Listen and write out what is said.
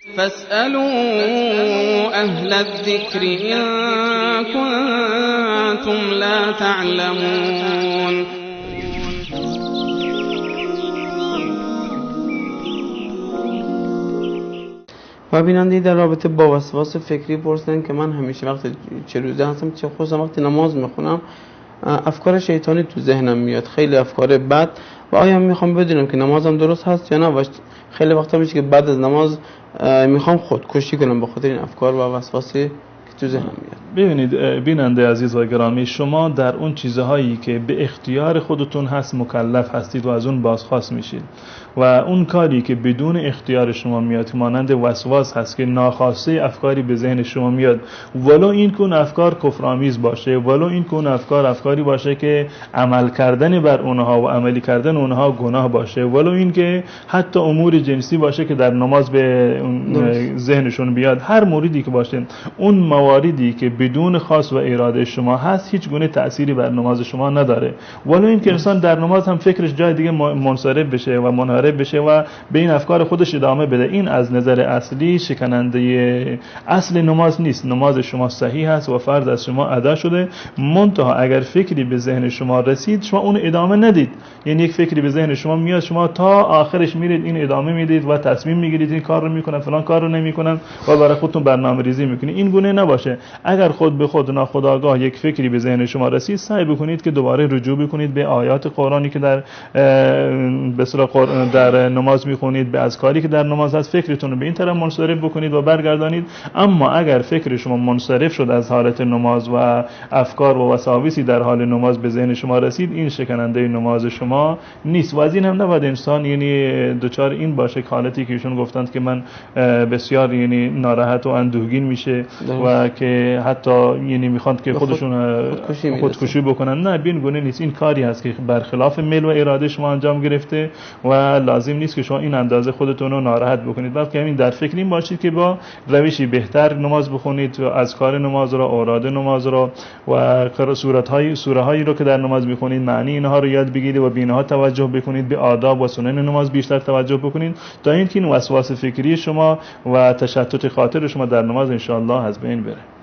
فاسألوا أهل الذكر إن كنتم لا تعلمون. و بیننده در رابطه با وسواس فکری پرسیدن که من همیشه وقتی چه روزه هستم چه خصوصا وقتی نماز میخونم افکار شیطانی تو ذهنم میاد، خیلی افکار بد، و آیا میخوام بدونم که نمازم درست هست یا نه. و خیلی وقتا میشه که بعد از نماز میخوام خودکشی کنم به خاطر این افکار و وسواسی که تو ذهنم میاد. ببینید بیننده عزیز و گرامی، شما در اون چیزهایی که به اختیار خودتون هست مکلف هستید و از اون بازخواست میشید، و اون کاری که بدون اختیار شما میاد که مانند وسواس هست که ناخواسته افکاری به ذهن شما میاد، ولو این کن افکار کفرآمیز باشه، ولو این کن افکاری باشه که عمل کردن بر اونها و عملی کردن اونها گناه باشه، ولو این که حتی امور جنسی باشه که در نماز به ذهنشون بیاد، هر موردی که باشه، اون مواردی که بدون خواست و اراده شما هست هیچ گونه تأثیری بر نماز شما نداره. ولو این که انسان در نماز هم فکرش جای دیگه منصرف بشه و منحرف بشه و به این افکار خودش ادامه بده، این از نظر اصلی شکننده اصل نماز نیست. نماز شما صحیح است و فرض از شما ادا شده، منتها اگر فکری به ذهن شما رسید شما اون ادامه ندید. یعنی یک فکری به ذهن شما میاد، شما تا آخرش میرید این ادامه میدید و تصمیم میگیرید این کار رو میکنم فلان کار رو نمیکنم و برای خودتون برنامه‌ریزی میکنید. این گونه نباشه. اگر خود به خود ناخودآگاه یک فکری به ذهن شما رسید، سعی بکنید که دوباره رجوع بکنید به آیات قرآنی که در به اصطلاح در نماز میخونید، به اذکاری که در نماز هست، فکرتون رو به این طرف منصرف بکنید و برگردانید. اما اگر فکر شما منصرف شد از حالت نماز و افکار و وساوسی در حال نماز به ذهن شما رسید، این شکننده نماز شما نیست. و از این هم نباید انسان یعنی دوچار این باشه که حالتی که ایشون گفتند که من بسیار یعنی ناراحت و اندوهگین میشه و که حتی یعنی میخواد که خودشون خودکشی بکنن. نه، این گونه نیست. این کاری هست که برخلاف میل و اراده شما انجام گرفته و لازم نیست که شما این اندازه خودتون رو ناراحت بکنید، بلکه همین در فکر این باشید که با روشی بهتر نماز بخونید و اذکار نماز را، اوراد نماز را و سوره هایی رو که در نماز میخونید معنی اینها رو یاد بگیرید و به اینها توجه بکنید، به آداب و سنن نماز بیشتر توجه بکنید تا اینکه این وسواس فکری شما و تشتت خاطر شما در نماز ان شاء الله از بین بره.